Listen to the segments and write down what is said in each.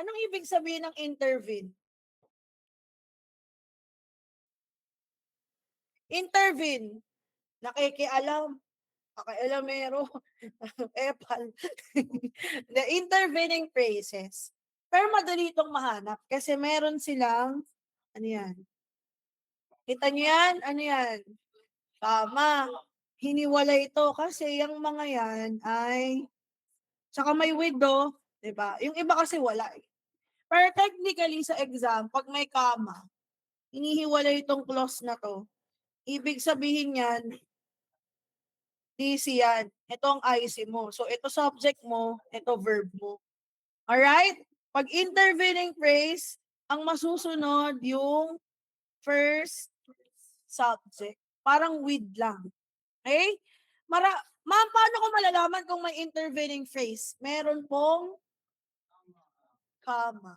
Anong ibig sabihin ng intervene? Intervene, nakikialam, pakialamero, epal. The intervening phrases. Pero madali itong mahanap kasi meron silang, ano yan? Kita nyo yan? Ano yan? Tama. Hiniwalay ito kasi yung mga yan ay, tsaka may with do, diba? Yung iba kasi wala eh. Pero technically sa exam, pag may comma, hinihiwalay itong clause na to. Ibig sabihin yan, DC yan. Ito ang IC mo. So, ito subject mo, ito verb mo. Alright? Pag intervening phrase, ang masusunod yung first subject. Parang with lang. Okay? Ma'am, paano ko malalaman kung may intervening phrase? Meron pong comma.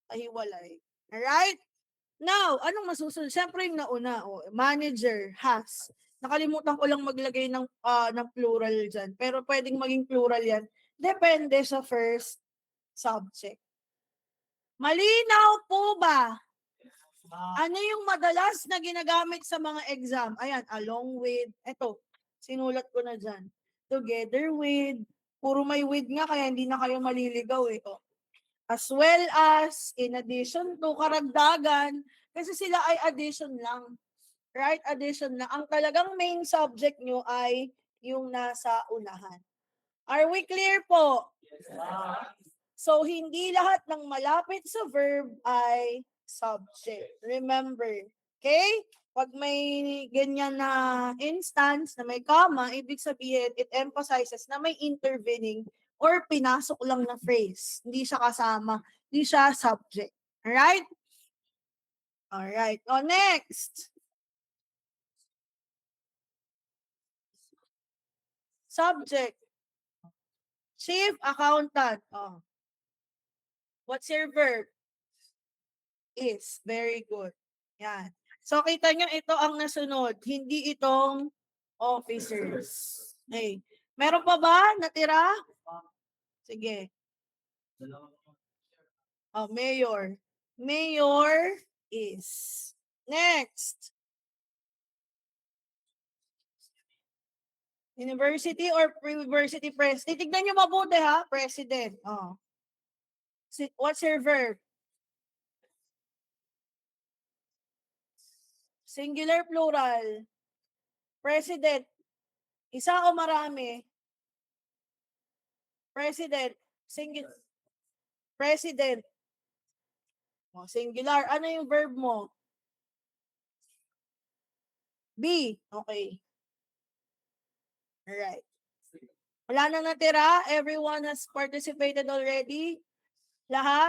Pahiwalay. Alright? Now, anong masusunod? Siyempre yung nauna, manager, has. Nakalimutan ko lang maglagay ng plural dyan. Pero pwedeng maging plural yan. Depende sa first subject. Malinaw po ba? Ano yung madalas na ginagamit sa mga exam? Ayan, along with, eto, sinulat ko na dyan. Together with, puro may with nga, kaya hindi na kayo maliligaw eh. As well as, in addition to, karagdagan, kasi sila ay addition lang. Right? Addition lang. Ang talagang main subject nyo ay yung nasa unahan. Are we clear po? Yes. So, hindi lahat ng malapit sa verb ay subject. Remember. Okay? Pag may ganyan na instance na may comma, ibig sabihin, it emphasizes na may intervening or pinasok lang na phrase. Hindi siya kasama. Hindi siya subject. Alright? Alright. Next. Subject. Chief accountant. What's your verb? Is. Very good. Yan. So, kita nyo, ito ang nasunod. Hindi itong officers. Okay. Meron pa ba natira? Sige. Mayor. Mayor is. Next. University or university president? Tignan nyo mabuti ha, president. What's your verb? Singular, plural. President. Isa o marami? President. Singular. President. Singular. Ano yung verb mo? B. Okay. Alright. Wala nang natira. Everyone has participated already. Lahat.